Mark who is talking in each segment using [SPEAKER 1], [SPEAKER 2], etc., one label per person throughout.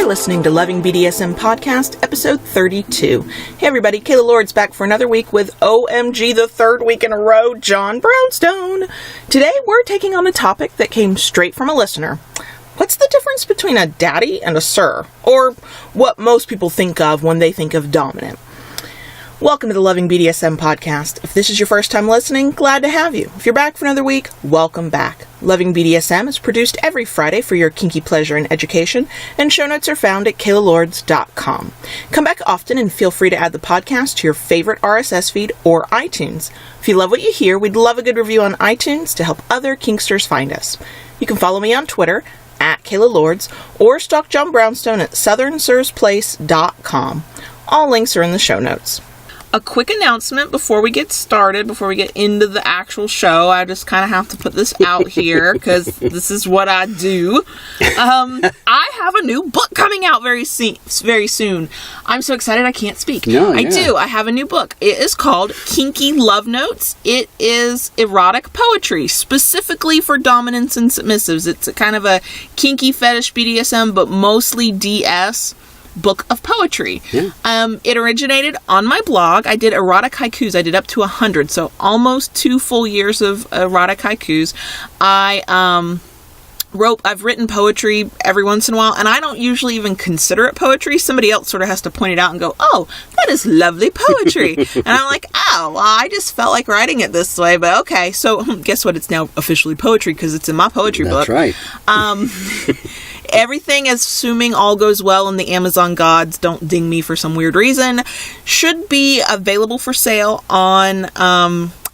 [SPEAKER 1] listening to Loving BDSM Podcast, episode 32. Hey everybody, Kayla Lord's back for another week with OMG, the third week in a row, John Brownstone. Today we're taking on a topic that came straight from a listener. What's the difference between a daddy and a sir? Or what most people think of when they think of dominant. Welcome to the Loving BDSM Podcast. If this is your first time listening, glad to have you. If you're back for another week, welcome back. Loving BDSM is produced every Friday for your kinky pleasure and education, and show notes are found at kaylalords.com. Come back often and feel free to add the podcast to your favorite RSS feed or iTunes. If you love what you hear, we'd love a good review on iTunes to help other kinksters find us. You can follow me on Twitter at Kayla Lords or stalk John Brownstone at southernsirsplace.com. All links are in the show notes. A quick announcement before we get started, before we get into the actual show. I just kind of have to put this out here because this is what I do. I have a new book coming out very soon. I'm so excited I can't speak. I do. I have a new book. It is called Kinky Love Notes. It is erotic poetry, specifically for dominants and submissives. It's a kind of a kinky fetish BDSM, but mostly DS book of poetry. It originated on my blog. I did erotic haikus. I did up to 100, so almost 2 full years of erotic haikus. I've written poetry every once in a while, and I don't usually even consider it poetry. Somebody else sort of has to point it out and go, "Oh, that is lovely poetry." And I'm like, "Oh, well, I just felt like writing it this way, but okay." So guess what? It's now officially poetry because it's in my poetry book.
[SPEAKER 2] That's right.
[SPEAKER 1] Everything, assuming all goes well and the Amazon gods don't ding me for some weird reason, should be available for sale on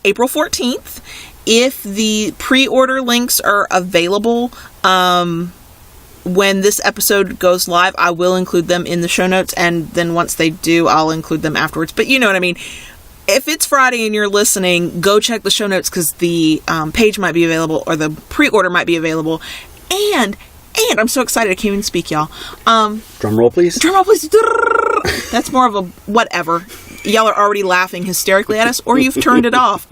[SPEAKER 1] April 14th. If the pre-order links are available when this episode goes live, I will include them in the show notes, and then once they do, I'll include them afterwards. But you know what I mean. If it's Friday and you're listening, go check the show notes because the page might be available or the pre-order might be available. And I'm so excited I can't even speak, y'all.
[SPEAKER 2] Drum roll, please.
[SPEAKER 1] Drum roll, please. That's more of a whatever. Y'all are already laughing hysterically at us, or you've turned it off.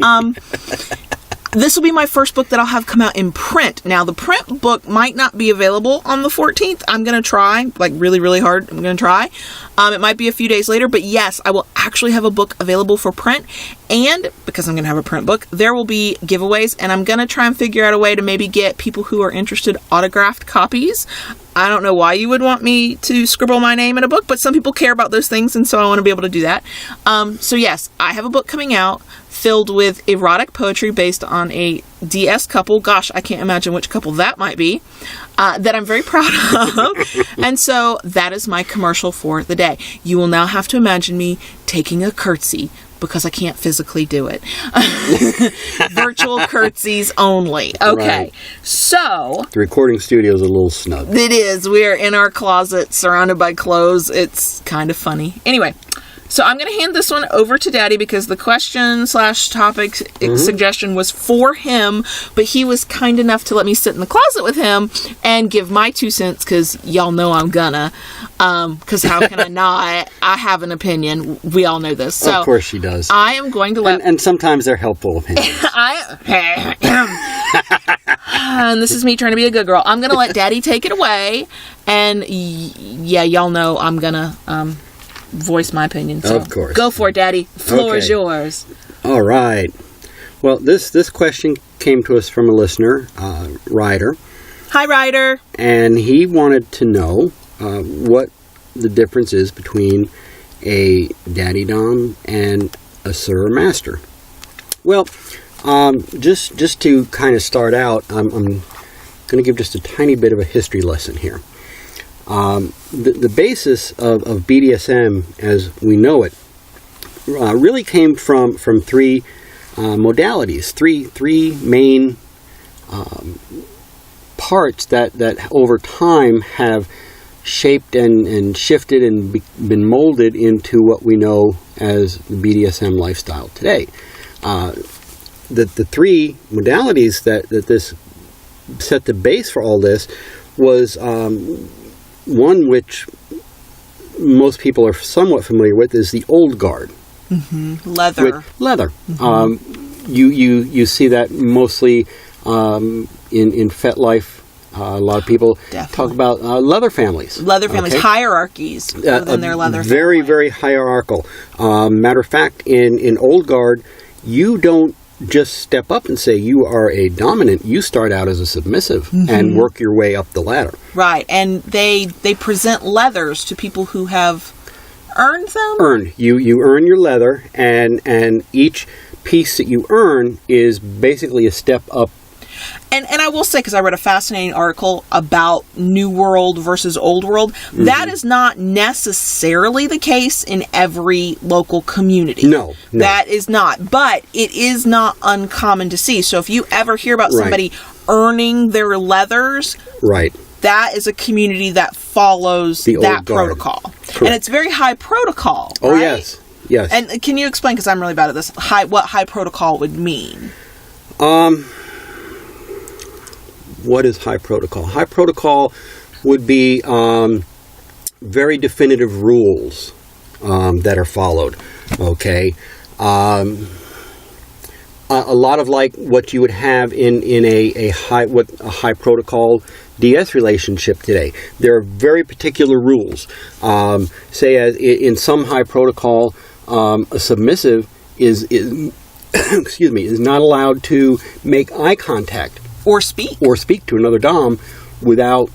[SPEAKER 1] This will be my first book that I'll have come out in print. Now, the print book might not be available on the 14th. I'm going to try, like really, really hard. I'm going to try. It might be a few days later, but yes, I will actually have a book available for print. And because I'm going to have a print book, there will be giveaways, and I'm going to try and figure out a way to maybe get people who are interested autographed copies. I don't know why you would want me to scribble my name in a book, but some people care about those things, and so I want to be able to do that. So yes, I have a book coming out filled with erotic poetry based on a DS couple. Gosh, I can't imagine which couple that might be, that I'm very proud of. And so that is my commercial for the day. You will now have to imagine me taking a curtsy because I can't physically do it. Virtual curtsies only. Okay. Right. So
[SPEAKER 2] the recording studio is a little snug.
[SPEAKER 1] It is. We are in our closet surrounded by clothes. It's kind of funny. Anyway, so I'm going to hand this one over to Daddy because the question/topic suggestion was for him, but he was kind enough to let me sit in the closet with him and give my 2 cents because y'all know I'm gonna. Because how can I not? I have an opinion. We all know this. So
[SPEAKER 2] of course she does.
[SPEAKER 1] I am going to let...
[SPEAKER 2] And sometimes they're helpful opinions.
[SPEAKER 1] And this is me trying to be a good girl. I'm going to let Daddy take it away. And yeah, y'all know I'm going to... voice my opinion. So
[SPEAKER 2] of course.
[SPEAKER 1] Go for it, Daddy. Floor is yours.
[SPEAKER 2] All right. Well, this question came to us from a listener, Ryder.
[SPEAKER 1] Hi, Ryder.
[SPEAKER 2] And he wanted to know what the difference is between a daddy dom and a sir or master. Well, just to kind of start out, I'm going to give just a tiny bit of a history lesson here. The basis of BDSM as we know it really came from 3 modalities, three main parts that over time have shaped and shifted and been molded into what we know as the BDSM lifestyle today. The 3 modalities that this set the base for all this was one which most people are somewhat familiar with is the old guard.
[SPEAKER 1] Leather.
[SPEAKER 2] Leather. You see that mostly in FetLife A lot of people talk about leather families.
[SPEAKER 1] Leather families, hierarchies within their leather
[SPEAKER 2] very,
[SPEAKER 1] family.
[SPEAKER 2] very hierarchical. Matter of fact, in Old Guard, you don't just step up and say you are a dominant. You start out as a submissive and work your way up the ladder.
[SPEAKER 1] Right, and they present leathers to people who have earned them?
[SPEAKER 2] Earned. You earn your leather, and each piece that you earn is basically a step up.
[SPEAKER 1] And I will say, because I read a fascinating article about New World versus Old World, that is not necessarily the case in every local community.
[SPEAKER 2] No.
[SPEAKER 1] That is not. But it is not uncommon to see. So if you ever hear about somebody earning their leathers, that is a community that follows that protocol.
[SPEAKER 2] Correct.
[SPEAKER 1] And it's very high protocol,
[SPEAKER 2] Oh,
[SPEAKER 1] right?
[SPEAKER 2] Yes.
[SPEAKER 1] And can you explain, because I'm really bad at this, what high protocol would mean?
[SPEAKER 2] What is high protocol? High protocol would be very definitive rules that are followed. Okay, a lot of like what you would have in a high protocol DS relationship today. There are very particular rules. Say, as in some high protocol, a submissive is excuse me, is not allowed to make eye contact. Or speak to another dom without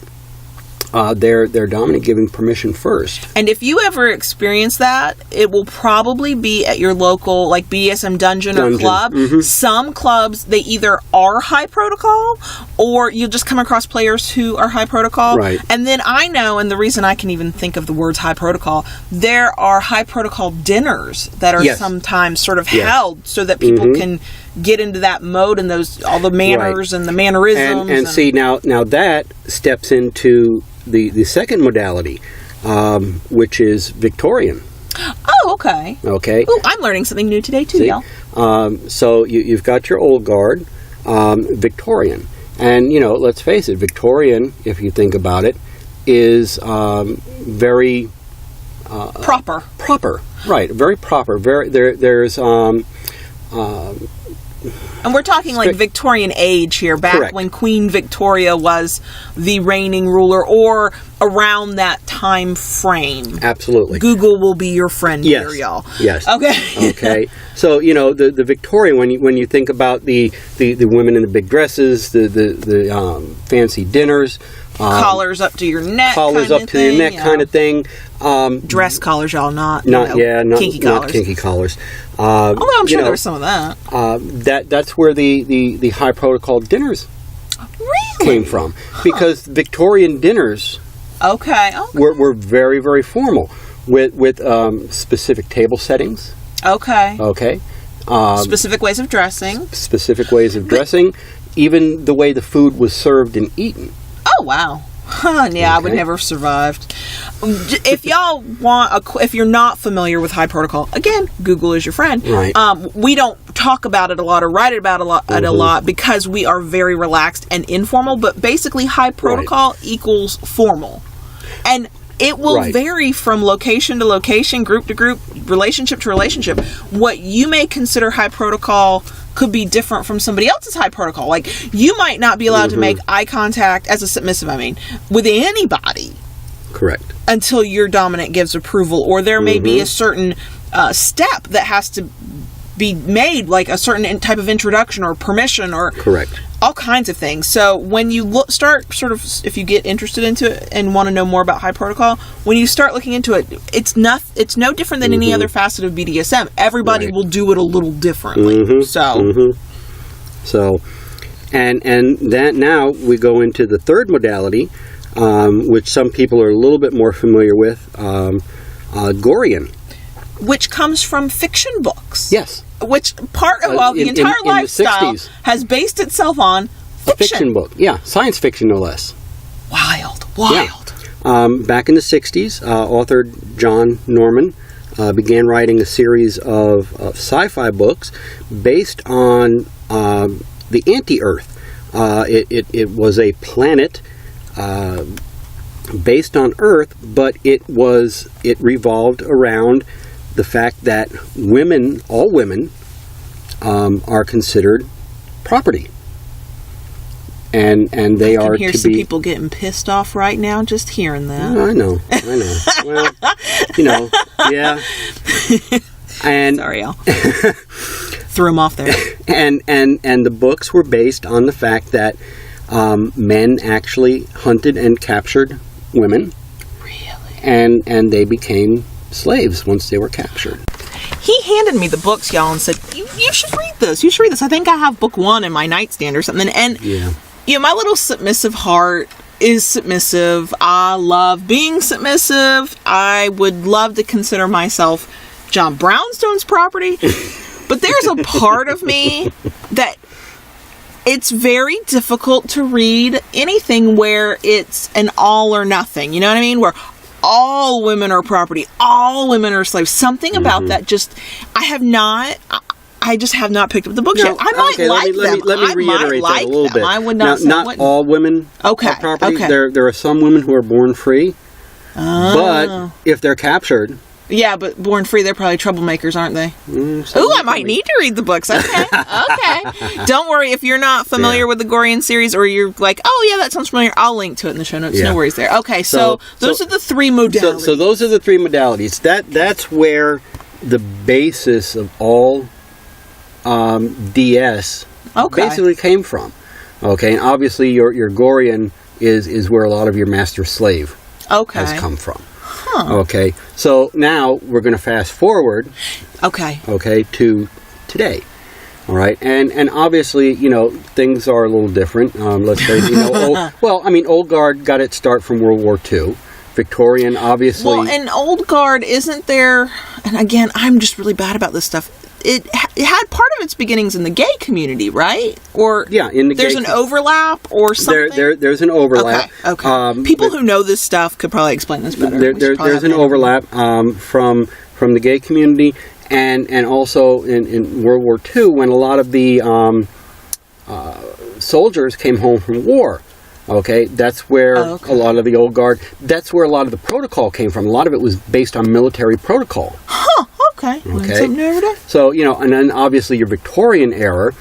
[SPEAKER 2] their dominant giving permission first.
[SPEAKER 1] And if you ever experience that, it will probably be at your local, like, BDSM dungeon or club. Some clubs, they either are high protocol, or you'll just come across players who are high protocol.
[SPEAKER 2] Right.
[SPEAKER 1] And then I know, and the reason I can even think of the words high protocol, there are high protocol dinners that are sometimes sort of held so that people can get into that mode and all the manners and the mannerisms.
[SPEAKER 2] And see, now that steps into the second modality, which is Victorian.
[SPEAKER 1] Oh, okay.
[SPEAKER 2] Okay.
[SPEAKER 1] Ooh, I'm learning something new today too, y'all.
[SPEAKER 2] So you've got your Old Guard, Victorian. And, let's face it, Victorian, if you think about it, is very...
[SPEAKER 1] proper.
[SPEAKER 2] Proper, right. Very proper. There's...
[SPEAKER 1] and we're talking like Victorian age here, back when Queen Victoria was the reigning ruler, or around that time frame.
[SPEAKER 2] Absolutely.
[SPEAKER 1] Google will be your friend here, y'all.
[SPEAKER 2] Yes.
[SPEAKER 1] Okay.
[SPEAKER 2] Okay. So, the Victorian, when you think about the women in the big dresses, the fancy dinners,
[SPEAKER 1] collars up to your neck,
[SPEAKER 2] collars up to your neck, kind of thing.
[SPEAKER 1] Dress collars, y'all, not
[SPEAKER 2] kinky collars. Not kinky collars.
[SPEAKER 1] Although I'm sure there's some of that.
[SPEAKER 2] That's where the high protocol dinners came from, because Victorian dinners were very, very formal with specific table settings. Okay.
[SPEAKER 1] Specific ways of dressing.
[SPEAKER 2] Even the way the food was served and eaten.
[SPEAKER 1] Oh, wow. I would never have survived. If y'all want, if you're not familiar with high protocol, again, Google is your friend.
[SPEAKER 2] Right.
[SPEAKER 1] We don't talk about it a lot or write about it a lot because we are very relaxed and informal. But basically, high protocol equals formal, and it will vary from location to location, group to group, relationship to relationship. What you may consider high protocol could be different from somebody else's high protocol. Like, you might not be allowed to make eye contact, as a submissive, with anybody.
[SPEAKER 2] Correct.
[SPEAKER 1] Until your dominant gives approval. Or there may be a certain step that has to be made, like a certain type of introduction or permission or...
[SPEAKER 2] Correct.
[SPEAKER 1] All kinds of things. So when you start sort of, if you get interested into it and want to know more about high protocol, when you start looking into it, it's no different than any other facet of BDSM. Everybody will do it a little differently.
[SPEAKER 2] So, and that now we go into the third modality, which some people are a little bit more familiar with, Gorian.
[SPEAKER 1] Which comes from fiction books.
[SPEAKER 2] Yes.
[SPEAKER 1] Which part of the entire lifestyle has based itself on fiction.
[SPEAKER 2] A fiction book, science fiction no less.
[SPEAKER 1] Wild.
[SPEAKER 2] Yeah. Back in the 60s, author John Norman began writing a series of sci-fi books based on the anti-Earth. It was a planet based on Earth, but it revolved around the fact that all women, are considered property. and they are
[SPEAKER 1] I can hear
[SPEAKER 2] to
[SPEAKER 1] some
[SPEAKER 2] be.
[SPEAKER 1] people getting pissed off right now just hearing that.
[SPEAKER 2] I know. Well, yeah. And
[SPEAKER 1] sorry, Al. Threw him off there.
[SPEAKER 2] And the books were based on the fact that men actually hunted and captured women.
[SPEAKER 1] Really?
[SPEAKER 2] And they became slaves once they were captured.
[SPEAKER 1] He handed me the books, y'all, and said, you should read this. You should read this. I think I have book 1 in my nightstand or something. And, my little submissive heart is submissive. I love being submissive. I would love to consider myself John Brownstone's property. But there's a part of me that it's very difficult to read anything where it's an all or nothing. You know what I mean? Where all women are property, all women are slaves. Something about that I just have not picked up the books yet. I might like them.
[SPEAKER 2] Let me reiterate that a little bit.
[SPEAKER 1] I would not say
[SPEAKER 2] not all women are property.
[SPEAKER 1] Okay.
[SPEAKER 2] There are some women who are born free, but if they're captured...
[SPEAKER 1] Yeah, but born free, they're probably troublemakers, aren't they? I might need to read the books. Okay. Don't worry, if you're not familiar with the Gorian series, or you're like, oh yeah, that sounds familiar, I'll link to it in the show notes. No worries there. Okay, so those are the 3 modalities.
[SPEAKER 2] So those are the 3 modalities. That's where the basis of all DS basically came from. Okay, and obviously your Gorian is where a lot of your master-slave has come from. Okay, so now we're going to fast forward. Okay, to today. All right, and obviously, things are a little different. Let's say, Old Guard got its start from World War II. Victorian, obviously.
[SPEAKER 1] Well, and Old Guard, isn't there? And again, I'm just really bad about this stuff. It had part of its beginnings in the gay community, right? Or
[SPEAKER 2] in the
[SPEAKER 1] there's an overlap or something.
[SPEAKER 2] There's an overlap.
[SPEAKER 1] Okay. People who know this stuff could probably explain this better.
[SPEAKER 2] There's an overlap from the gay community, and also in World War II, when a lot of the soldiers came home from war. Okay, that's where a lot of the Old Guard. That's where a lot of the protocol came from. A lot of it was based on military protocol.
[SPEAKER 1] Okay. Something new every day.
[SPEAKER 2] So, and then obviously your Victorian era.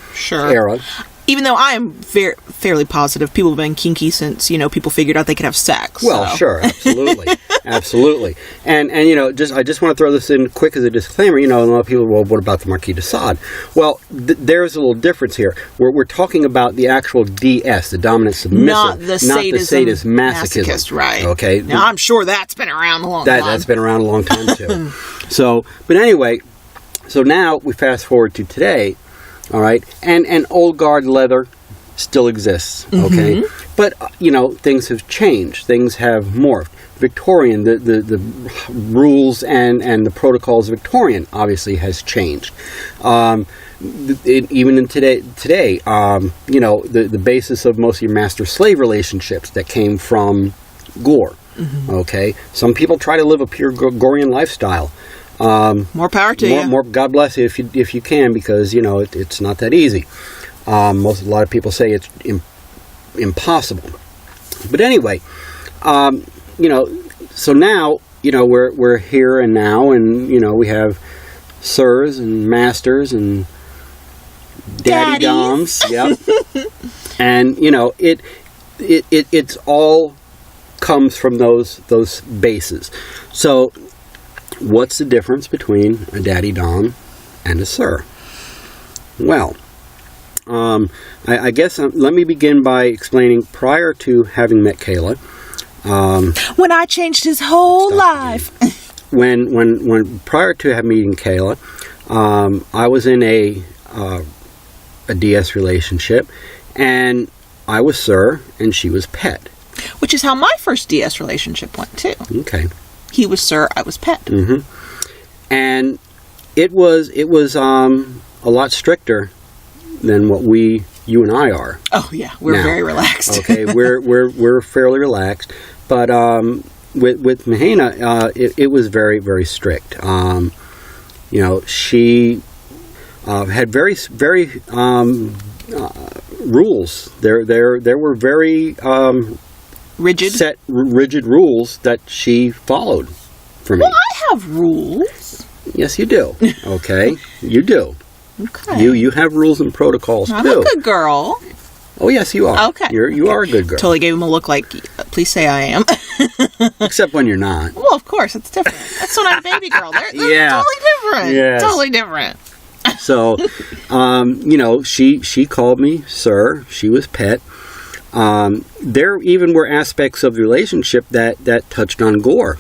[SPEAKER 2] Even
[SPEAKER 1] though I am fairly positive, people have been kinky since, people figured out they could have sex.
[SPEAKER 2] Well, sure, absolutely. Absolutely. And I just want to throw this in quick as a disclaimer. A lot of people, well, what about the Marquis de Sade? Well, there's a little difference here. We're talking about the actual DS, the dominant submissive,
[SPEAKER 1] not the sadist
[SPEAKER 2] masochism.
[SPEAKER 1] Right.
[SPEAKER 2] Okay.
[SPEAKER 1] Now, I'm sure that's been around a long time.
[SPEAKER 2] That's been around a long time, too. But anyway, so now we fast forward to today. All right, and Old Guard leather still exists, okay? But, things have changed. Things have morphed. Victorian, the rules and the protocols of Victorian obviously has changed. Even in today, the basis of most of your master-slave relationships that came from Gore, okay? Some people try to live a pure Gorian lifestyle.
[SPEAKER 1] More power to you.
[SPEAKER 2] More, God bless you if you can, because it's not that easy. A lot of people say it's impossible. But anyway, so now we're here and now, and we have sirs and masters and daddy doms. Yep. And it's all comes from those bases. So, what's the difference between a daddy dom and a sir? Well, I guess let me begin by explaining. Prior to having met Kayla,
[SPEAKER 1] when I changed his whole life.
[SPEAKER 2] when prior to meeting Kayla, I was in a DS relationship, and I was sir and she was pet.
[SPEAKER 1] Which is how my first DS relationship went too.
[SPEAKER 2] Okay.
[SPEAKER 1] He was sir, I was pet.
[SPEAKER 2] And it was a lot stricter than what you and I are.
[SPEAKER 1] Oh yeah, we're very relaxed.
[SPEAKER 2] Okay, we're fairly relaxed, but with Mahena, it was very, very strict. She had very rules. There were very rigid rules that she followed for me.
[SPEAKER 1] Well, I have rules.
[SPEAKER 2] Yes, you do. Okay, you do.
[SPEAKER 1] Okay.
[SPEAKER 2] You have rules and protocols,
[SPEAKER 1] I'm
[SPEAKER 2] too.
[SPEAKER 1] a good girl.
[SPEAKER 2] Oh, yes, you are.
[SPEAKER 1] Okay.
[SPEAKER 2] You are a good girl.
[SPEAKER 1] Totally gave him a look like, please say I am.
[SPEAKER 2] Except when you're not.
[SPEAKER 1] Well, of course, it's different. That's when I'm baby girl. They're totally different.
[SPEAKER 2] Yes.
[SPEAKER 1] Totally different.
[SPEAKER 2] So, she called me sir. She was pet. There even were aspects of the relationship that touched on gore,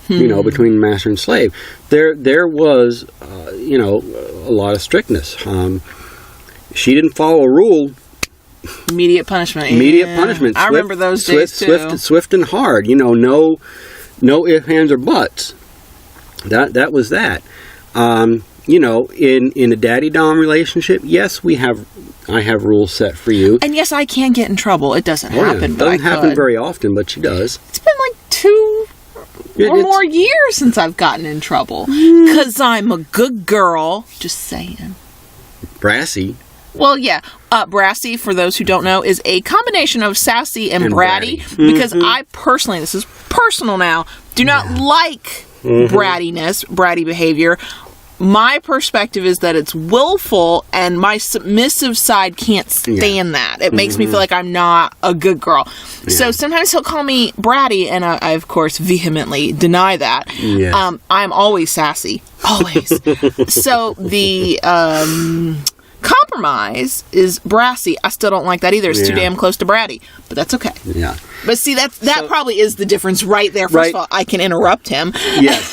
[SPEAKER 2] between master and slave. There was, a lot of strictness. She didn't follow a rule.
[SPEAKER 1] Immediate punishment.
[SPEAKER 2] Punishment.
[SPEAKER 1] I remember those days too.
[SPEAKER 2] Swift and hard. No ifs, ands, or buts. That was that. In a daddy-dom relationship, yes, I have rules set for you.
[SPEAKER 1] And yes, I can get in trouble. It doesn't happen,
[SPEAKER 2] It doesn't happen very often, but she does.
[SPEAKER 1] It's been like 2 or more years since I've gotten in trouble. Because I'm a good girl. Just saying.
[SPEAKER 2] Brassy.
[SPEAKER 1] Well, yeah. Brassy, for those who don't know, is a combination of sassy and bratty. Because I personally, this is personal now, do not like bratty behavior. My perspective is that it's willful, and my submissive side can't stand that. It makes me feel like I'm not a good girl. Yeah. So sometimes he'll call me bratty, and I of course, vehemently deny that. Yes. I'm always sassy. Always. So the compromise is brassy. I still don't like that either. It's too damn close to bratty. But that's okay. Yeah. But see, that probably is the difference right there. First of all, I can interrupt him.
[SPEAKER 2] Yes.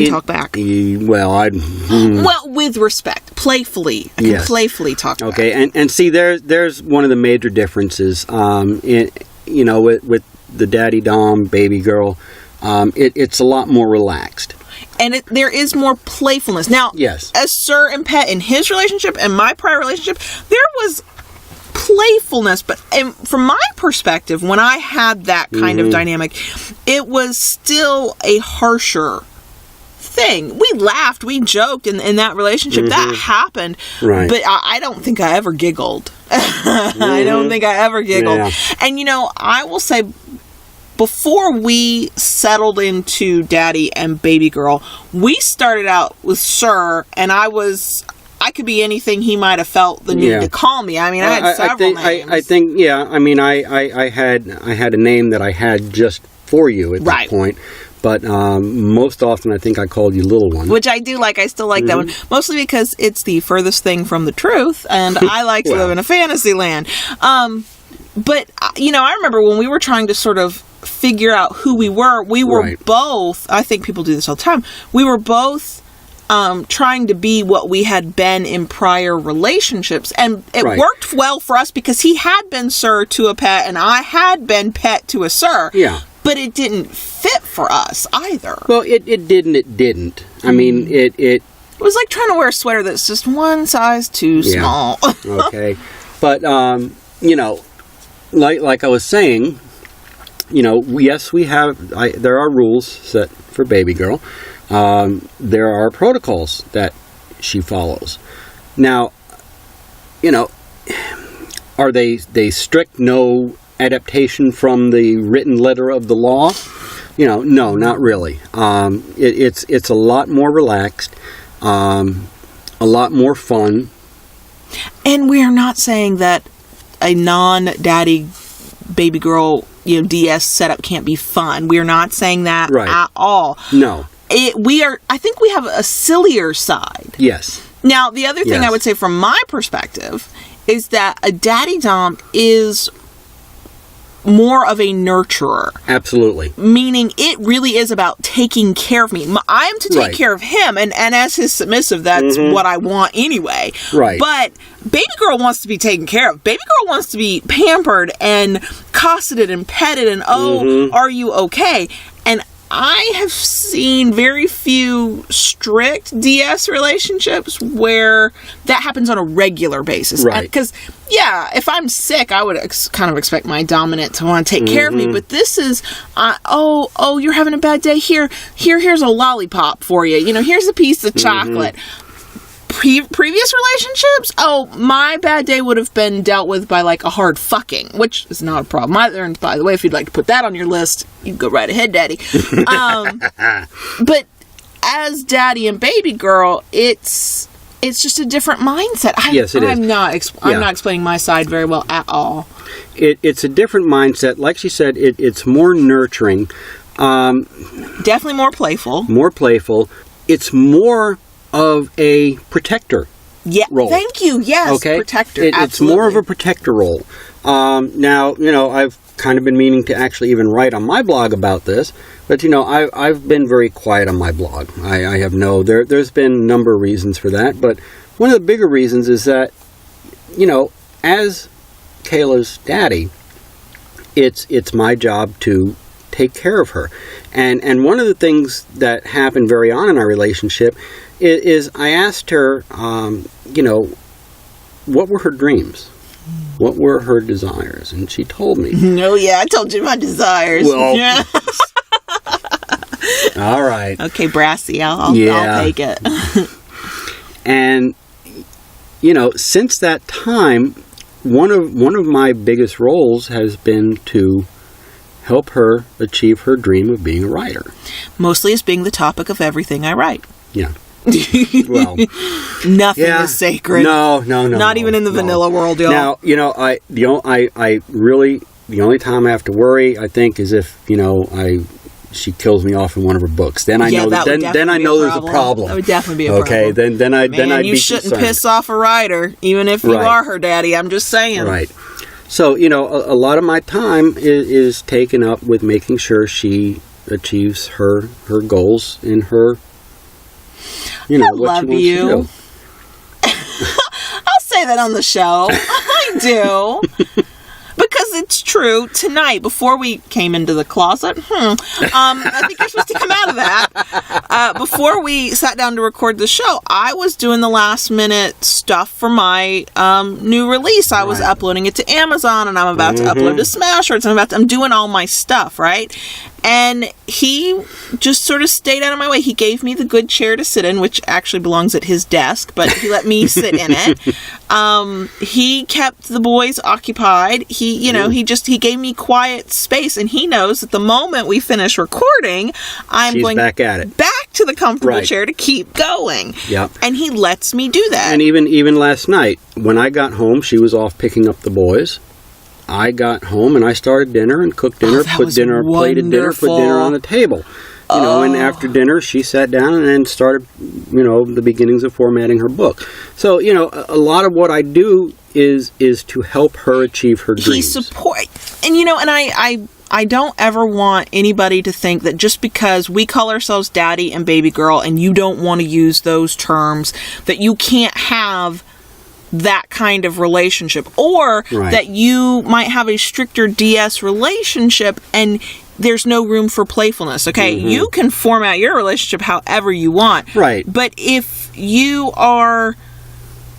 [SPEAKER 1] Talk back.
[SPEAKER 2] Well,
[SPEAKER 1] with respect, playfully. I can playfully talk back.
[SPEAKER 2] Okay, and see, there's one of the major differences. With the daddy dom baby girl, it's a lot more relaxed.
[SPEAKER 1] And there is more playfulness. Now, as Sir and Pet in his relationship and my prior relationship, there was playfulness, but from my perspective, when I had that kind of dynamic, it was still a harsher thing. We laughed, we joked in that relationship. That happened, but I don't think I ever giggled. I don't think I ever giggled. Yeah. And I will say, before we settled into daddy and baby girl, we started out with Sir, and I could be anything he might have felt the need to call me. I mean, I had several names.
[SPEAKER 2] I think, I mean, I had a name that I had just for you at that point. But most often, I think I called you Little One.
[SPEAKER 1] Which I do like. I still like that one. Mostly because it's the furthest thing from the truth, and I like to live in a fantasy land. But, I remember when we were trying to sort of figure out who we were both, I think people do this all the time, we were both trying to be what we had been in prior relationships, and it worked well for us because he had been Sir to a Pet and I had been Pet to a Sir. Yeah. But it didn't fit for us either.
[SPEAKER 2] Well, it didn't. I mean, it
[SPEAKER 1] was like trying to wear a sweater that's just one size too small.
[SPEAKER 2] Okay. But like I was saying, yes, there are rules set for baby girl. There are protocols that she follows. Now, are they strict, no adaptation from the written letter of the law? No, not really. It's a lot more relaxed, a lot more fun.
[SPEAKER 1] And we're not saying that a non-daddy baby girl, DS setup can't be fun. We're not saying that at all.
[SPEAKER 2] No.
[SPEAKER 1] I think we have a sillier side.
[SPEAKER 2] Yes.
[SPEAKER 1] Now, the other thing I would say from my perspective is that a daddy dom is more of a nurturer.
[SPEAKER 2] Absolutely.
[SPEAKER 1] Meaning it really is about taking care of me. I am to take care of him, and as his submissive, that's what I want anyway. Right. But baby girl wants to be taken care of. Baby girl wants to be pampered and cosseted and petted and, are you okay? And I have seen very few strict DS relationships where that happens on a regular basis. Right. Because, if I'm sick, I would kind of expect my dominant to want to take care of me. But this is, you're having a bad day. Here's a lollipop for you. Here's a piece of chocolate. Previous relationships, my bad day would have been dealt with by like a hard fucking, which is not a problem either. And by the way, if you'd like to put that on your list, you can go right ahead, daddy. But as daddy and baby girl, it's It's just a different mindset.
[SPEAKER 2] Yes, it is.
[SPEAKER 1] I'm not explaining my side very well at all.
[SPEAKER 2] It's a different mindset. Like she said, it's more nurturing.
[SPEAKER 1] Definitely more playful.
[SPEAKER 2] More playful. It's more of a protector role.
[SPEAKER 1] Thank you. Yes,
[SPEAKER 2] okay?
[SPEAKER 1] Protector.
[SPEAKER 2] It's more of a protector role. Now, I've kind of been meaning to actually even write on my blog about this, but, I've been very quiet on my blog. I have there's been a number of reasons for that, but one of the bigger reasons is that, as Kayla's daddy, it's my job to take care of her. And one of the things that happened very on in our relationship is I asked her, what were her dreams? What were her desires? And she told me.
[SPEAKER 1] Oh, yeah, I told you my desires.
[SPEAKER 2] Well, all right.
[SPEAKER 1] Okay, Brassy, I'll take it.
[SPEAKER 2] And, since that time, one of my biggest roles has been to help her achieve her dream of being a writer.
[SPEAKER 1] Mostly as being the topic of everything I write.
[SPEAKER 2] Yeah. Well,
[SPEAKER 1] nothing is sacred.
[SPEAKER 2] No.
[SPEAKER 1] Not even in the vanilla world, y'all.
[SPEAKER 2] Now, the only time I have to worry, I think, is if, she kills me off in one of her books. Then I know then I know there's a problem. That
[SPEAKER 1] would definitely be a problem.
[SPEAKER 2] Okay, then I'd be concerned.
[SPEAKER 1] You shouldn't piss off a writer, even if you are her daddy. I'm just saying.
[SPEAKER 2] Right. So, a lot of my time is taken up with making sure she achieves her goals in her,
[SPEAKER 1] I
[SPEAKER 2] what
[SPEAKER 1] love
[SPEAKER 2] she wants to do.
[SPEAKER 1] I'll say that on the show. I do. Because it's true. Tonight, before we came into the closet, I think you're supposed to come out of that. Before we sat down to record the show, I was doing the last minute stuff for my new release. I was uploading it to Amazon, and I'm about to upload to Smashwords. I'm doing all my stuff, right? And he just sort of stayed out of my way. He gave me the good chair to sit in, which actually belongs at his desk, but he let me sit in it. He kept the boys occupied. He gave me quiet space, and he knows that the moment we finish recording, I'm going
[SPEAKER 2] back at it.
[SPEAKER 1] Back to the comfortable chair to keep going.
[SPEAKER 2] Yep.
[SPEAKER 1] And he lets me do that.
[SPEAKER 2] And even last night, when I got home, she was off picking up the boys. I got home and I started dinner and cooked dinner, plated dinner, put dinner on the table. And after dinner, she sat down and started, the beginnings of formatting her book. So, a lot of what I do is to help her achieve her dreams.
[SPEAKER 1] He supports, and I don't ever want anybody to think that just because we call ourselves daddy and baby girl and you don't want to use those terms, that you can't have that kind of relationship, or that you might have a stricter DS relationship and there's no room for playfulness. Okay, you can format your relationship however you want. Right. But if you are,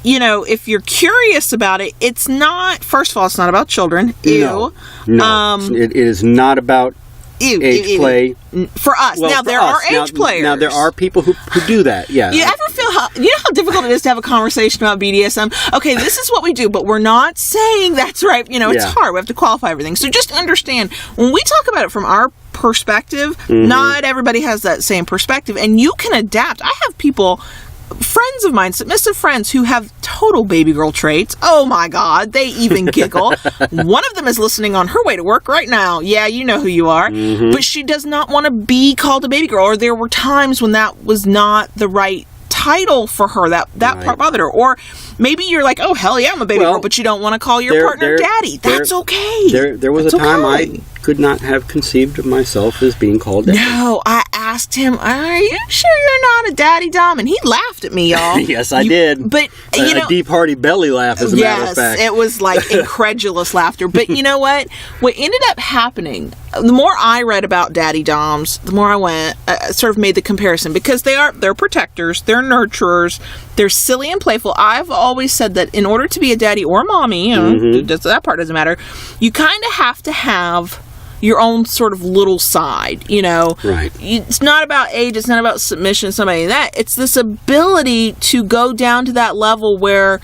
[SPEAKER 1] if you're curious about it, it's not, first of all, it's not about children.
[SPEAKER 2] No. It is not about age play.
[SPEAKER 1] For us. Well, now, there are age players.
[SPEAKER 2] Now, there are people who do that, yeah.
[SPEAKER 1] You ever feel how difficult it is to have a conversation about BDSM? Okay, this is what we do, but we're not saying that's right. It's hard. We have to qualify everything. So just understand, when we talk about it from our perspective, not everybody has that same perspective, and you can adapt. I have people, friends of mine, submissive friends, who have total baby girl traits. Oh my God, they even giggle. One of them is listening on her way to work right now. Yeah, you know who you are. But she does not want to be called a baby girl, or there were times when that was not the right title for her. That part bothered her. Or maybe you're like, oh, hell yeah, I'm a baby girl, but you don't want to call your partner daddy. That's okay.
[SPEAKER 2] There was a time I could not have conceived of myself as being called daddy.
[SPEAKER 1] No, I asked him, are you sure you're not a daddy dom? And he laughed at me, y'all.
[SPEAKER 2] Yes, I did.
[SPEAKER 1] But,
[SPEAKER 2] a deep, hearty belly laugh, as a matter of fact.
[SPEAKER 1] Yes, it was like incredulous laughter. But you know what? What ended up happening, the more I read about daddy doms, the more I went, sort of made the comparison, because they're protectors, they're nurturers, they're silly and playful. I've always said that in order to be a daddy or mommy, that part doesn't matter, you kind of have to have your own sort of little side, Right. It's not about age, it's not about submission, somebody like that. It's this ability to go down to that level where,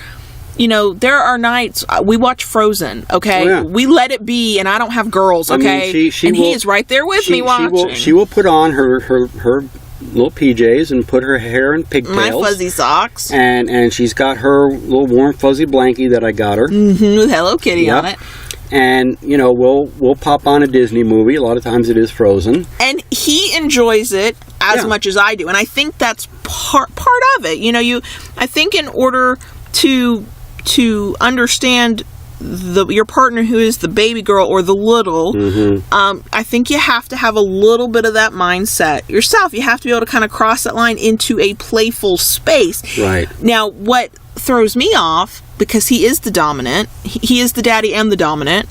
[SPEAKER 1] there are nights, we watch Frozen, okay? Oh, yeah. We let it be, and I don't have girls, okay?
[SPEAKER 2] I mean,
[SPEAKER 1] he is right there with me watching.
[SPEAKER 2] She will put on her little PJs and put her hair in pigtails.
[SPEAKER 1] My fuzzy socks.
[SPEAKER 2] And she's got her little warm fuzzy blankie that I got her.
[SPEAKER 1] Mm-hmm, with Hello Kitty on it.
[SPEAKER 2] And, you know, we'll pop on a Disney movie. A lot of times it is Frozen.
[SPEAKER 1] And he enjoys it as much as I do. And I think that's part of it. You know, I think in order to understand your partner who is the baby girl or the little, I think you have to have a little bit of that mindset yourself. You have to be able to kind of cross that line into a playful space.
[SPEAKER 2] Right.
[SPEAKER 1] Now, what throws me off, because he is the dominant, he is the daddy and the dominant,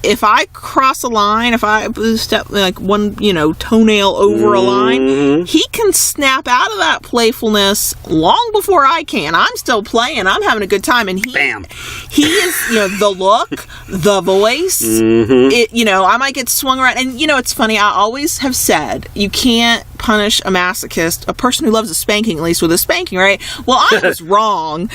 [SPEAKER 1] if I cross a line, if I step like one, toenail over a line, he can snap out of that playfulness long before I can. I'm still playing. I'm having a good time. And he is, the look, the voice, I might get swung around. And, it's funny. I always have said you can't punish a masochist, a person who loves a spanking, at least with a spanking, right? Well, I was wrong.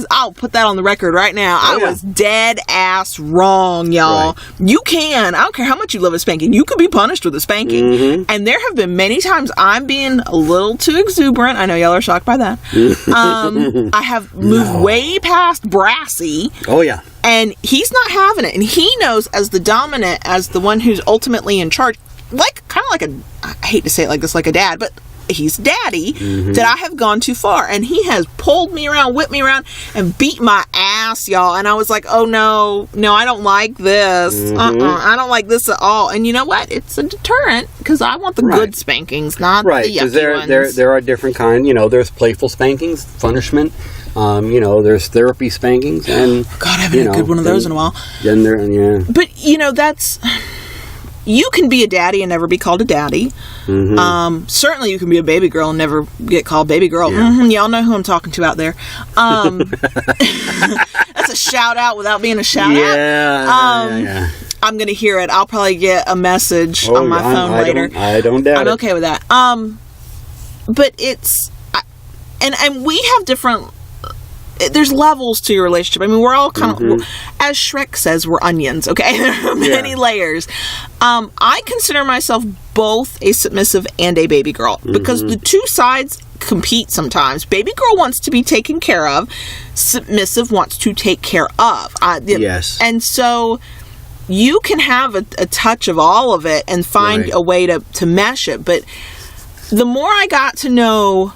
[SPEAKER 1] I'll put that on the record right now. I was dead ass wrong, y'all. Right. You can. I don't care how much you love a spanking. You could be punished with a spanking. And there have been many times I'm being a little too exuberant. I know y'all are shocked by that. I have moved way past brassy.
[SPEAKER 2] Oh, yeah.
[SPEAKER 1] And he's not having it. And he knows, as the dominant, as the one who's ultimately in charge, I hate to say it like this, like a dad, but he's daddy, that I have gone too far. And he has pulled me around, whipped me around, and beat my ass, y'all. And I was like, oh, no, I don't like this. I don't like this at all. And you know what? It's a deterrent, because I want the good spankings, not the yucky ones.
[SPEAKER 2] There are different kinds. There's playful spankings, punishment. There's therapy spankings. And
[SPEAKER 1] God, I haven't had a good one of those in a while. But, that's... You can be a daddy and never be called a daddy. Certainly you can be a baby girl and never get called baby girl. Y'all know who I'm talking to out there. That's a shout out without being a shout out. I'm going to hear it. I'll probably get a message on my phone later.
[SPEAKER 2] I don't doubt it.
[SPEAKER 1] I'm okay with that. But it's... And we have different... There's levels to your relationship. I mean, we're all kind of, as Shrek says, we're onions, okay? There are many layers. I consider myself both a submissive and a baby girl, because the two sides compete sometimes. Baby girl wants to be taken care of. Submissive wants to take care of.
[SPEAKER 2] Yes.
[SPEAKER 1] And so you can have a touch of all of it and find a way to mesh it. But the more I got to know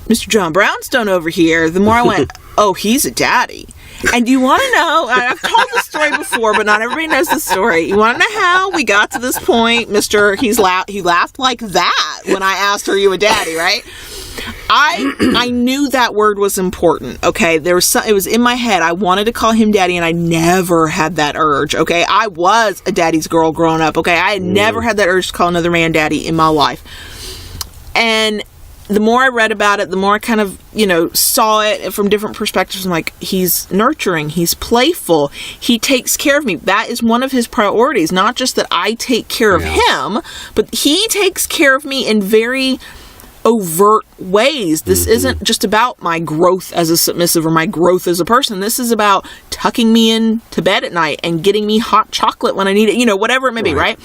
[SPEAKER 1] Mr. John Brownstone over here, the more I went... Oh, he's a daddy. And you want to know, I've told this story before, but not everybody knows the story. You want to know how we got to this point? He laughed like that when I asked, are you a daddy, right? I knew that word was important, okay? It was in my head. I wanted to call him daddy, and I never had that urge, okay? I was a daddy's girl growing up, okay? I had never had that urge to call another man daddy in my life. And the more I read about it, the more I kind of, saw it from different perspectives. I'm like, he's nurturing, he's playful, he takes care of me. That is one of his priorities. Not just that I take care of him, but he takes care of me in very overt ways. This isn't just about my growth as a submissive or my growth as a person. This is about tucking me in to bed at night and getting me hot chocolate when I need it, whatever it may be, right?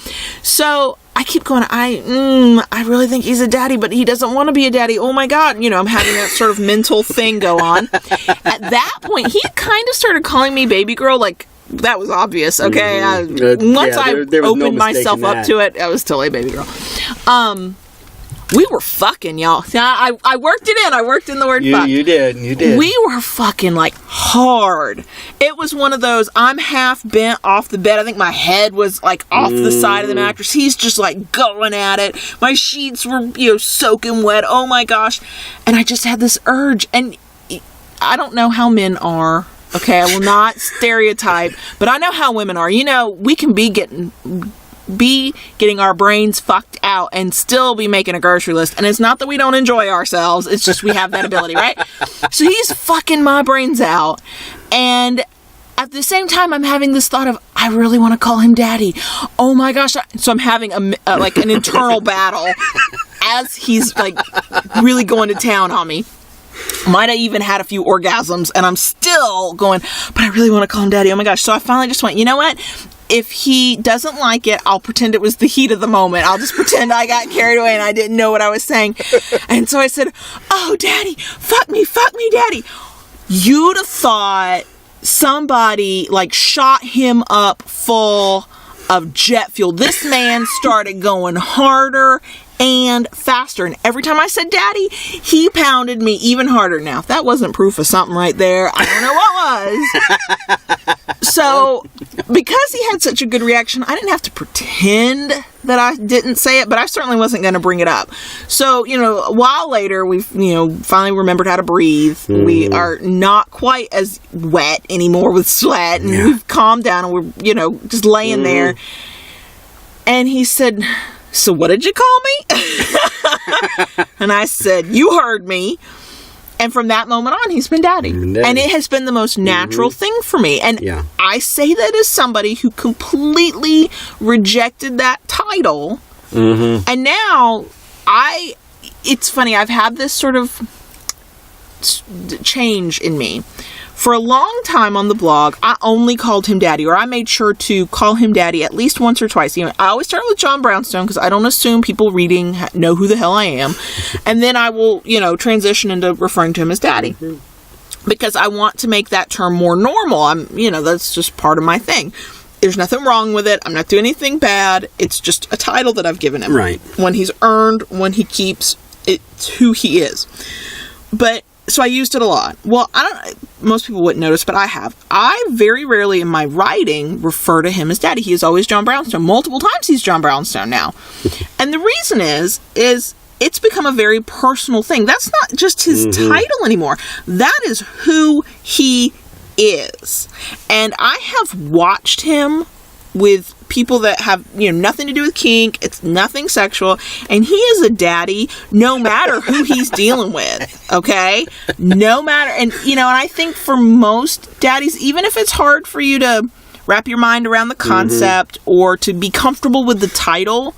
[SPEAKER 1] So I keep going, I really think he's a daddy, but he doesn't want to be a daddy. Oh my God. I'm having that sort of mental thing go on. At that point, he kind of started calling me baby girl, like, that was obvious, okay? Once I opened myself up to it, I was totally a baby girl. We were fucking, y'all. I worked it in. I worked in the word fuck.
[SPEAKER 2] You did.
[SPEAKER 1] We were fucking, like, hard. It was one of those, I'm half bent off the bed. I think my head was, like, off the side of the mattress. He's just, like, going at it. My sheets were, soaking wet. Oh, my gosh. And I just had this urge. And I don't know how men are. Okay, I will not stereotype. But I know how women are. We can be getting our brains fucked out and still be making a grocery list. And it's not that we don't enjoy ourselves. It's just we have that ability, right? So he's fucking my brains out. And at the same time, I'm having this thought of, I really want to call him daddy. Oh my gosh. So I'm having an internal battle as he's like really going to town on me. Might have even had a few orgasms, and I'm still going, but I really want to call him daddy. Oh my gosh. So I finally just went, you know what? if he doesn't like it, I'll pretend it was the heat of the moment. I'll just pretend I got carried away and I didn't know what I was saying. And so I said, "Oh, Daddy, fuck me, Daddy." You'd have thought somebody like shot him up full of jet fuel. This man started going harder and faster. And every time I said Daddy, he pounded me even harder. Now, if that wasn't proof of something right there, I don't know what was. So, because he had such a good reaction, I didn't have to pretend that I didn't say it, but I certainly wasn't going to bring it up. So, a while later, we've, finally remembered how to breathe. We are not quite as wet anymore with sweat, and we've calmed down, and we're, just laying there. And he said, "So what did you call me?" And I said, "You heard me." And from that moment on, he's been Daddy. And it has been the most natural thing for me. And I say that as somebody who completely rejected that title. And now, it's funny, I've had this sort of change in me. For a long time on the blog, I only called him Daddy, or I made sure to call him Daddy at least once or twice. I always start with John Brownstone because I don't assume people reading know who the hell I am. And then I will, transition into referring to him as Daddy. Because I want to make that term more normal. That's just part of my thing. There's nothing wrong with it. I'm not doing anything bad. It's just a title that I've given him.
[SPEAKER 2] Right.
[SPEAKER 1] When he's earned, when he keeps, it's who he is. So I used it a lot. Well, most people wouldn't notice, but I have. I very rarely in my writing refer to him as Daddy. He is always John Brownstone. Multiple times he's John Brownstone now. And the reason is it's become a very personal thing. That's not just his title anymore. That is who he is. And I have watched him with people that have, nothing to do with kink. It's nothing sexual. And he is a daddy no matter who he's dealing with. Okay? No matter. And, and I think for most daddies, even if it's hard for you to wrap your mind around the concept or to be comfortable with the title,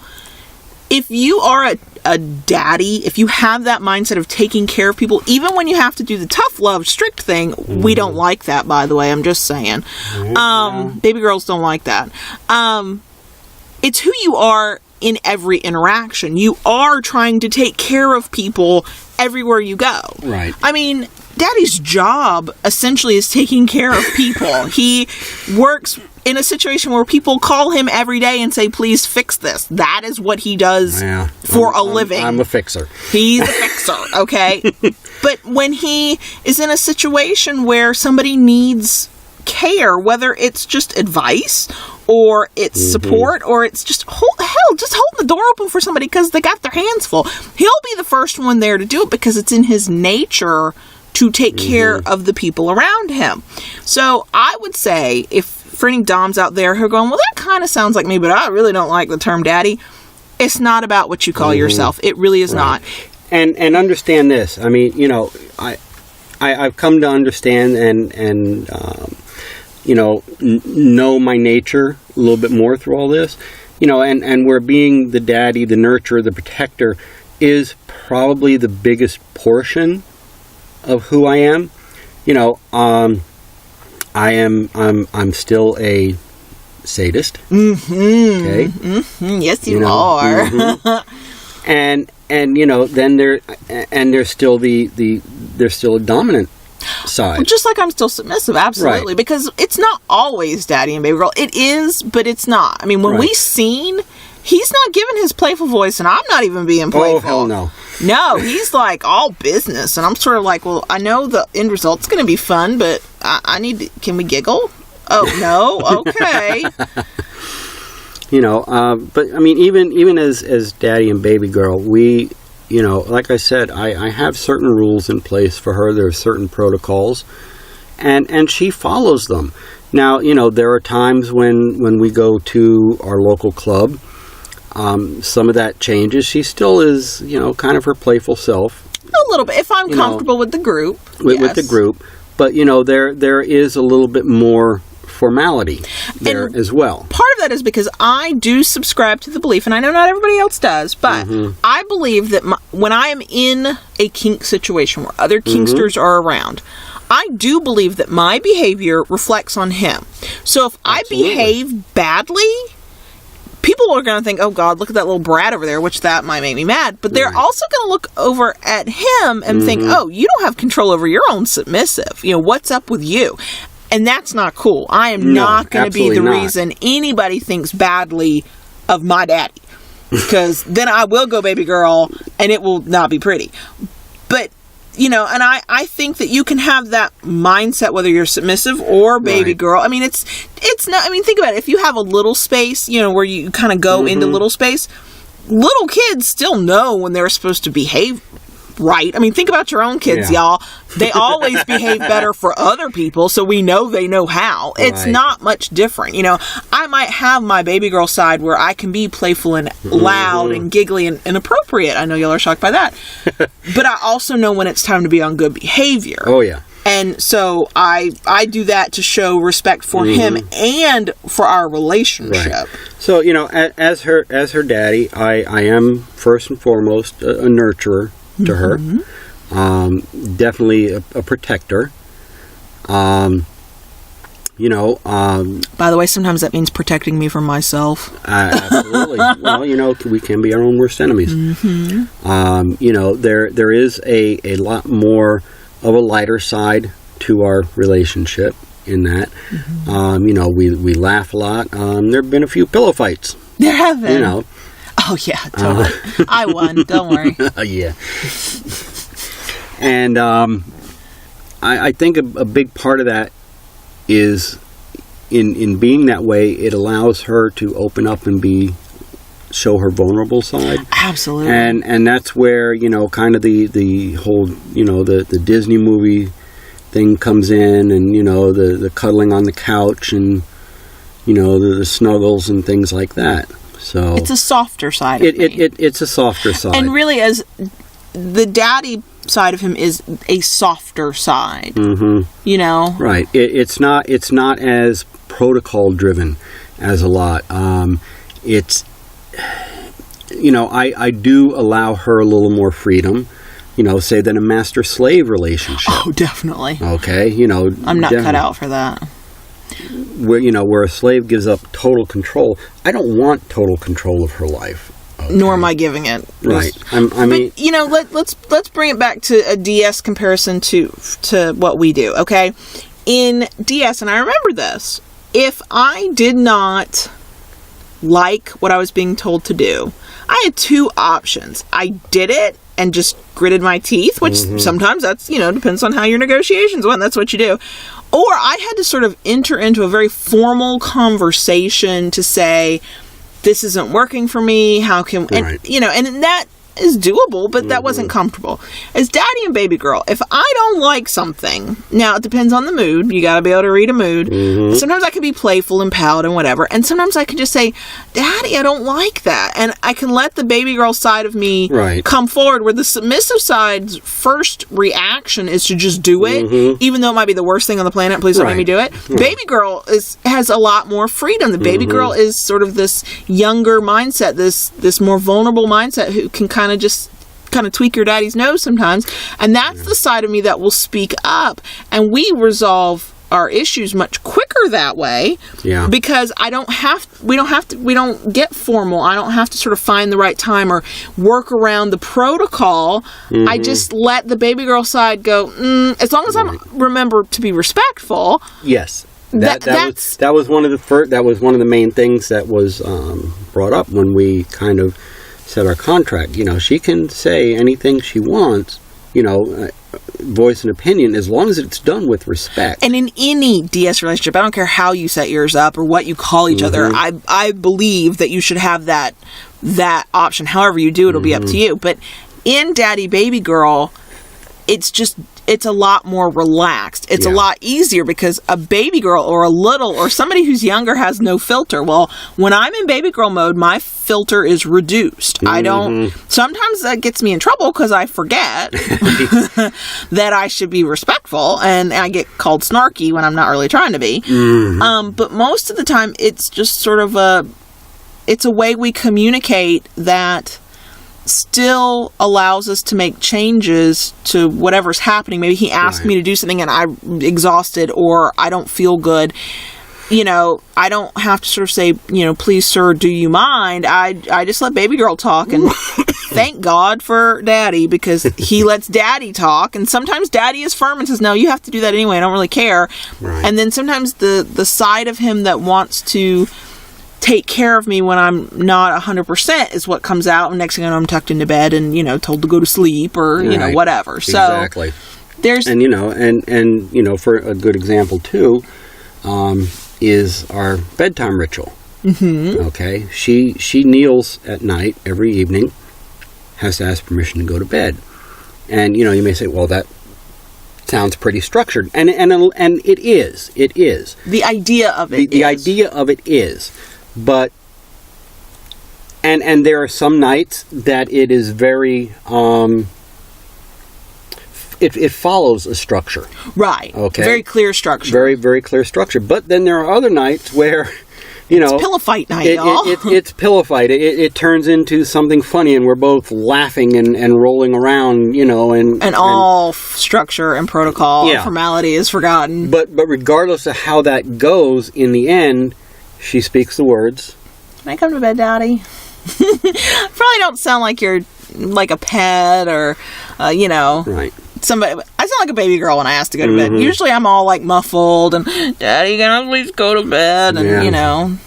[SPEAKER 1] if you are a daddy, if you have that mindset of taking care of people, even when you have to do the tough love, strict thing, we don't like that, by the way, I'm just saying. Baby girls don't like that. It's who you are in every interaction. You are trying to take care of people everywhere you go.
[SPEAKER 2] Right.
[SPEAKER 1] Daddy's job essentially is taking care of people. He works in a situation where people call him every day and say, "Please fix this." That is what he does for a living.
[SPEAKER 2] I'm a fixer.
[SPEAKER 1] He's a fixer, okay? But when he is in a situation where somebody needs care, whether it's just advice or it's support or it's just, hold the door open for somebody because they got their hands full. He'll be the first one there to do it because it's in his nature to take care of the people around him. So I would say, if for any doms out there who are going, "Well, that kind of sounds like me, but I really don't like the term Daddy," it's not about what you call yourself. It really is not.
[SPEAKER 2] And understand this. I've come to understand and know my nature a little bit more through all this. And where being the daddy, the nurturer, the protector is probably the biggest portion of who I am. I'm still a sadist. Okay.
[SPEAKER 1] Yes, you are.
[SPEAKER 2] And then there's still there's still a dominant side.
[SPEAKER 1] Well, just like I'm still submissive, absolutely. Right. Because it's not always Daddy and Baby Girl. It is, but it's not. When we scene, he's not giving his playful voice, and I'm not even being playful.
[SPEAKER 2] Oh, hell no.
[SPEAKER 1] No, he's like all business, and I'm sort of like, well, I know the end result's going to be fun, but I need to, can we giggle? Oh, no? Okay.
[SPEAKER 2] But even as Daddy and Baby Girl, we, like I said, I have certain rules in place for her. There are certain protocols, and she follows them. Now, there are times when we go to our local club, some of that changes. She still is, kind of her playful self.
[SPEAKER 1] A little bit, if I'm comfortable with the group.
[SPEAKER 2] With the group. But, there is a little bit more formality there as well.
[SPEAKER 1] Part of that is because I do subscribe to the belief, and I know not everybody else does, but I believe that when I am in a kink situation where other kinksters are around, I do believe that my behavior reflects on him. So if
[SPEAKER 2] Absolutely.
[SPEAKER 1] I behave badly, people are going to think, oh God, look at that little brat over there, which that might make me mad. But they're also going to look over at him and think, oh, you don't have control over your own submissive. What's up with you? And that's not cool. I am not going to be the reason anybody thinks badly of my daddy. Because then I will go baby girl and it will not be pretty. But, and I think that you can have that mindset whether you're submissive or baby girl. I mean, it's not, think about it. If you have a little space, where you kind of go into little space, little kids still know when they're supposed to behave right. Think about your own kids, y'all. They always behave better for other people, so we know they know how. It's not much different. I might have my baby girl side where I can be playful and loud and giggly and inappropriate. I know y'all are shocked by that. But I also know when it's time to be on good behavior.
[SPEAKER 2] Oh, yeah.
[SPEAKER 1] And so I do that to show respect for him and for our relationship.
[SPEAKER 2] Right. So, as her daddy, I am first and foremost a nurturer to her. Definitely a protector. By
[SPEAKER 1] the way, sometimes that means protecting me from myself.
[SPEAKER 2] Absolutely. Well, we can be our own worst enemies. There is a lot more of a lighter side to our relationship in that. We laugh a lot. There have been a few pillow fights.
[SPEAKER 1] There have been. Oh, yeah, totally. I won. Don't worry.
[SPEAKER 2] Yeah. And I think a big part of that is in being that way, it allows her to open up and show her vulnerable side.
[SPEAKER 1] Absolutely.
[SPEAKER 2] And that's where, kind of the whole, the Disney movie thing comes in, and, the cuddling on the couch and, the snuggles and things like that. So
[SPEAKER 1] it's a softer side.
[SPEAKER 2] It's a softer side,
[SPEAKER 1] and really, as the daddy side of him is a softer side.
[SPEAKER 2] Right. It's not as protocol driven as a lot. It's I do allow her a little more freedom. Say than a master slave relationship.
[SPEAKER 1] Oh, definitely.
[SPEAKER 2] Okay.
[SPEAKER 1] I'm not cut out for that.
[SPEAKER 2] Where a slave gives up total control. I don't want total control of her life. Okay.
[SPEAKER 1] Nor am I giving it.
[SPEAKER 2] Right.
[SPEAKER 1] Let's bring it back to a DS comparison to what we do. Okay, in DS, and I remember this. If I did not like what I was being told to do, I had two options. I did it and just gritted my teeth, which sometimes that's, depends on how your negotiations went. That's what you do. Or I had to sort of enter into a very formal conversation to say, this isn't working for me. How can, and that is doable, but that wasn't comfortable. As daddy and baby girl, if I don't like something, now it depends on the mood. You got to be able to read a mood. Sometimes I can be playful and pout and whatever. And sometimes I can just say, daddy, I don't like that. And I can let the baby girl side of me come forward, where the submissive side's first reaction is to just do it, even though it might be the worst thing on the planet. Please don't make me do it. Baby girl has a lot more freedom. The baby girl is sort of this younger mindset, this more vulnerable mindset who can kind of tweak your daddy's nose sometimes, and that's the side of me that will speak up, and we resolve our issues much quicker that way. Because we don't get formal. I don't have to sort of find the right time or work around the protocol. I just let the baby girl side go, as long as I remember to be respectful.
[SPEAKER 2] Yes. That was one of the main things that was brought up when we kind of set our contract. She can say anything she wants, voice an opinion, as long as it's done with respect. And in any DS relationship, I don't care how you set yours up or what you call each other, I believe that you should have that option. However you do, it'll be up to you. But in daddy baby girl, it's a lot more relaxed. It's a lot easier because a baby girl or somebody who's younger has no filter. Well, when I'm in baby girl mode, my filter is reduced. I don't, sometimes that gets me in trouble because I forget that I should be respectful, and I get called snarky when I'm not really trying to be. But most of the time, it's just sort of it's a way we communicate that still allows us to make changes to whatever's happening. Maybe he asked me to do something and I'm exhausted or I don't feel good.
[SPEAKER 1] I don't have to sort of say, please, sir, do you mind? I just let baby girl talk, and thank God for daddy, because he lets daddy talk, and sometimes daddy is firm and says, no, you have to do that anyway, I don't really care.
[SPEAKER 2] Right.
[SPEAKER 1] And then sometimes the side of him that wants to take care of me when I'm not 100% is what comes out, and next thing I know, I'm tucked into bed and, told to go to sleep or, whatever. So
[SPEAKER 2] exactly.
[SPEAKER 1] There's...
[SPEAKER 2] And, for a good example, too, is our bedtime ritual.
[SPEAKER 1] Mm-hmm.
[SPEAKER 2] Okay? She kneels at night every evening, has to ask permission to go to bed. And, you may say, well, that sounds pretty structured. And it is. It is.
[SPEAKER 1] The idea of it
[SPEAKER 2] the idea of it is. But, and there are some nights that it is very, it follows a structure.
[SPEAKER 1] Right.
[SPEAKER 2] Okay.
[SPEAKER 1] Very clear structure.
[SPEAKER 2] Very, very clear structure. But then there are other nights where,
[SPEAKER 1] it's pillow fight night, y'all.
[SPEAKER 2] It's pillow fight. It turns into something funny, and we're both laughing and rolling around, and all
[SPEAKER 1] structure and protocol and formality is forgotten.
[SPEAKER 2] But regardless of how that goes, in the end, she speaks the words.
[SPEAKER 1] Can I come to bed, Daddy? Probably don't sound like you're like a pet or,
[SPEAKER 2] Right.
[SPEAKER 1] Somebody. I sound like a baby girl when I ask to go to bed. Usually I'm all like muffled and, Daddy, can I please go to bed? And,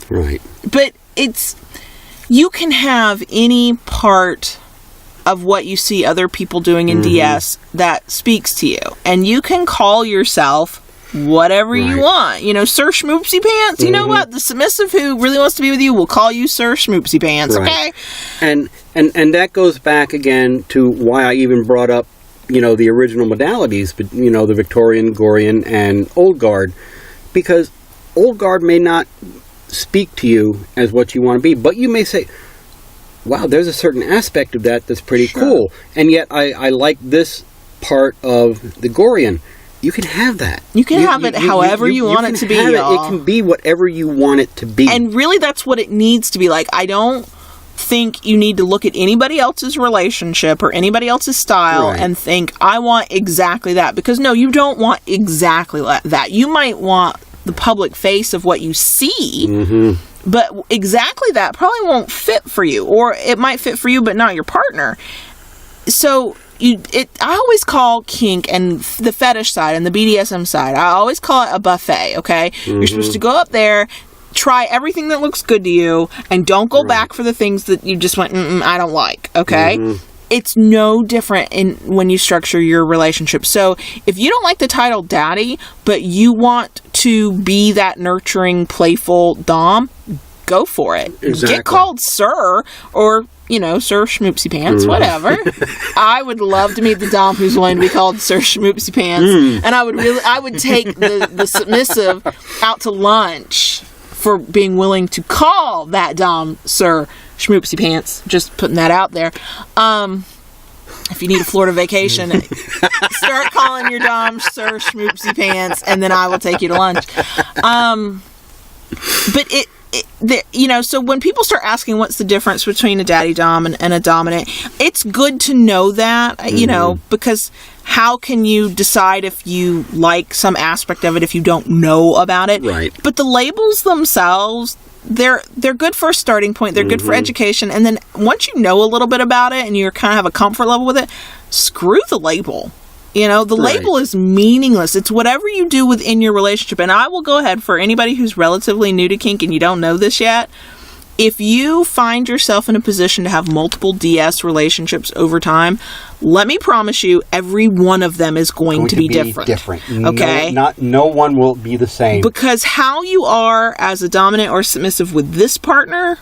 [SPEAKER 2] Right.
[SPEAKER 1] But you can have any part of what you see other people doing in DS that speaks to you. And you can call yourself whatever you want. Sir Schmoopsy Pants. You know what? The submissive who really wants to be with you will call you Sir Schmoopsy Pants, okay?
[SPEAKER 2] And that goes back again to why I even brought up, the original modalities, but, the Victorian, Gorian, and Old Guard. Because Old Guard may not speak to you as what you want to be, but you may say, wow, there's a certain aspect of that that's pretty cool. And yet I like this part of the Gorian. You can have that.
[SPEAKER 1] You can have it however you want it to be, y'all.
[SPEAKER 2] It can be whatever you want it to be.
[SPEAKER 1] And really, that's what it needs to be like. I don't think you need to look at anybody else's relationship or anybody else's style and think, I want exactly that. Because no, you don't want exactly that. You might want the public face of what you see, but exactly that probably won't fit for you. Or it might fit for you, but not your partner. So... I always call kink and the fetish side and the BDSM side, I always call it a buffet, okay? You're supposed to go up there, try everything that looks good to you, and don't go back for the things that you just went, I don't like, okay? It's no different when you structure your relationship. So if you don't like the title daddy, but you want to be that nurturing, playful dom, go for it.
[SPEAKER 2] Exactly.
[SPEAKER 1] Get called sir or... Sir Schmoopsy Pants, whatever. I would love to meet the dom who's willing to be called Sir Schmoopsy Pants, and I would take the submissive out to lunch for being willing to call that dom Sir Schmoopsy Pants. Just putting that out there. If you need a Florida vacation, start calling your dom Sir Schmoopsy Pants, and then I will take you to lunch. But so when people start asking what's the difference between a daddy dom and a dominant, it's good to know that, because how can you decide if you like some aspect of it if you don't know about it?
[SPEAKER 2] Right.
[SPEAKER 1] But the labels themselves, they're good for a starting point. They're good for education. And then once you know a little bit about it and you kind of have a comfort level with it, screw the label. The label is meaningless. It's whatever you do within your relationship. And I will go ahead, for anybody who's relatively new to kink and you don't know this yet, if you find yourself in a position to have multiple DS relationships over time, let me promise you, every one of them is going to be different. Okay?
[SPEAKER 2] No one will be the same.
[SPEAKER 1] Because how you are as a dominant or submissive with this partner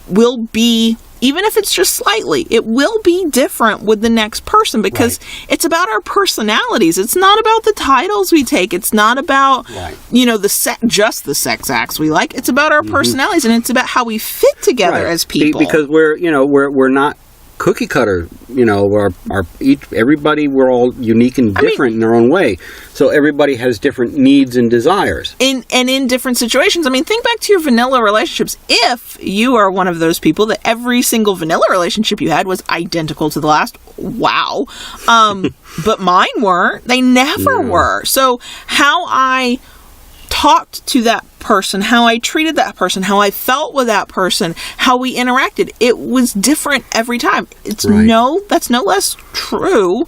[SPEAKER 1] will be... Even if it's just slightly, it will be different with the next person because it's about our personalities. It's not about the titles we take. It's not about, just the sex acts we like. It's about our personalities, and it's about how we fit together as people.
[SPEAKER 2] Because we're not cookie cutter. Everybody, we're all unique and different in their own way. So everybody has different needs and desires.
[SPEAKER 1] In different situations. Think back to your vanilla relationships. If you are one of those people that every single vanilla relationship you had was identical to the last, wow. But mine weren't. They never were. So how I talked to that person, how I treated that person, how I felt with that person, how we interacted, it was different every time. It's that's no less true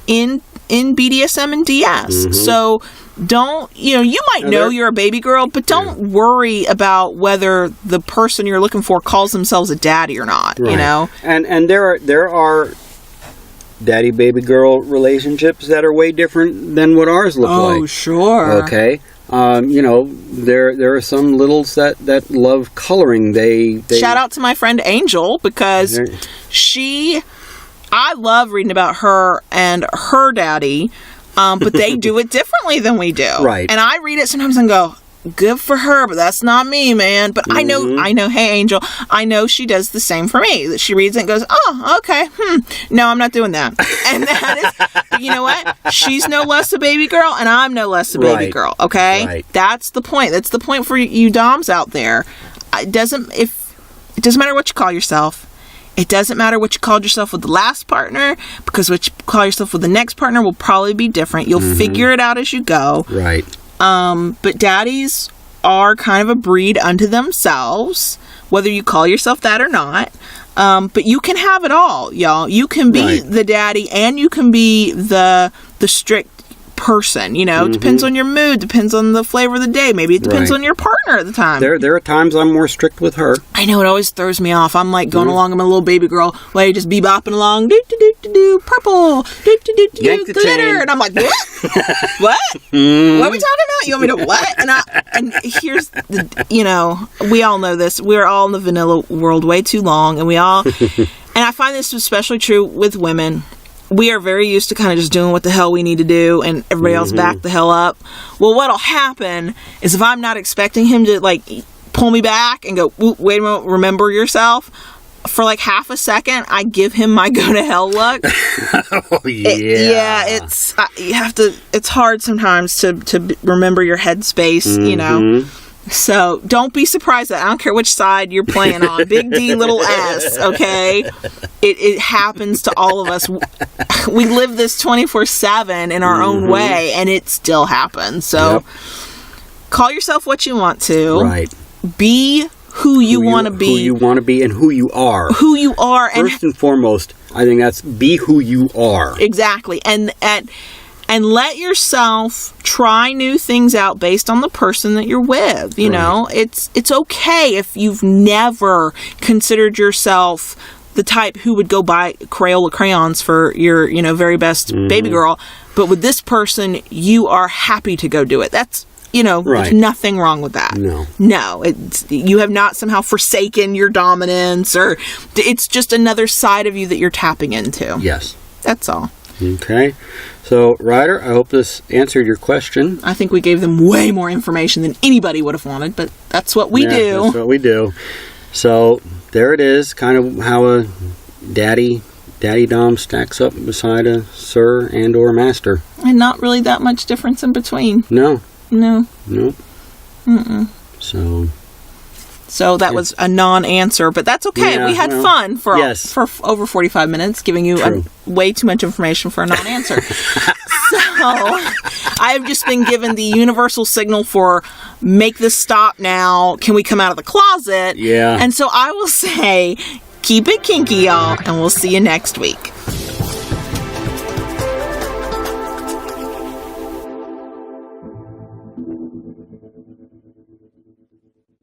[SPEAKER 1] in BDSM and DS. So don't, you might know you're a baby girl, but don't worry about whether the person you're looking for calls themselves a daddy or not,
[SPEAKER 2] And there are daddy baby girl relationships that are way different than what ours look like.
[SPEAKER 1] Oh, sure.
[SPEAKER 2] Okay. There are some littles that love coloring. They
[SPEAKER 1] shout out to my friend Angel, because I love reading about her and her daddy, but they do it differently than we do.
[SPEAKER 2] Right.
[SPEAKER 1] And I read it sometimes and go, good for her, but that's not me, man. But I know, hey, Angel, I know she does the same for me. That she reads it and goes, oh, okay, no, I'm not doing that. And that is, but you know what? She's no less a baby girl, and I'm no less a baby girl, okay?
[SPEAKER 2] Right.
[SPEAKER 1] That's the point. That's the point for you doms out there. It doesn't matter what you call yourself. It doesn't matter what you called yourself with the last partner, because what you call yourself with the next partner will probably be different. You'll figure it out as you go.
[SPEAKER 2] Right.
[SPEAKER 1] But daddies are kind of a breed unto themselves, whether you call yourself that or not. But you can have it all, y'all. You can be the daddy, and you can be the strict person, It depends on your mood, depends on the flavor of the day. Maybe it depends on your partner at the time.
[SPEAKER 2] There are times I'm more strict with her.
[SPEAKER 1] I know, it always throws me off. I'm like going along, I'm a little baby girl, like just bebopping along, do purple, do glitter, chain. And I'm like, what? What? What are we talking about? You want me to what? And here's the, we all know this. We're all in the vanilla world way too long, and and I find this especially true with women. We are very used to kind of just doing what the hell we need to do, and everybody else back the hell up. Well, what'll happen is, if I'm not expecting him to pull me back and go, wait a minute, remember yourself, for half a second, I give him my go to hell look.
[SPEAKER 2] Oh yeah.
[SPEAKER 1] It's hard sometimes to remember your headspace, So don't be surprised that I don't care which side you're playing on. Big D, little S, okay? It happens to all of us. We live this 24/7 in our own way, and it still happens. So call yourself what you want to.
[SPEAKER 2] Right.
[SPEAKER 1] Be who you want to be.
[SPEAKER 2] Who you want to be and who you are.
[SPEAKER 1] Who you are.
[SPEAKER 2] First and foremost, I think that's be who you are.
[SPEAKER 1] Exactly. And let yourself try new things out based on the person that you're with. You know, it's okay if you've never considered yourself the type who would go buy Crayola crayons for your, very best baby girl. But with this person, you are happy to go do it. That's, there's nothing wrong with that. No, you have not somehow forsaken your dominance, or it's just another side of you that you're tapping into.
[SPEAKER 2] Yes.
[SPEAKER 1] That's all.
[SPEAKER 2] Okay. So, Ryder, I hope this answered your question.
[SPEAKER 1] I think we gave them way more information than anybody would have wanted, but that's what we do.
[SPEAKER 2] That's what we do. So, there it is, kind of how a daddy dom stacks up beside a sir and or master.
[SPEAKER 1] And not really that much difference in between.
[SPEAKER 2] No.
[SPEAKER 1] Mm-mm. So that was a non-answer, but that's okay.
[SPEAKER 2] Yeah,
[SPEAKER 1] we had fun for over 45 minutes, giving you way too much information for a non-answer. So I've just been given the universal signal for make this stop now. Can we come out of the closet?
[SPEAKER 2] Yeah.
[SPEAKER 1] And so I will say, keep it kinky, y'all, and we'll see you next week.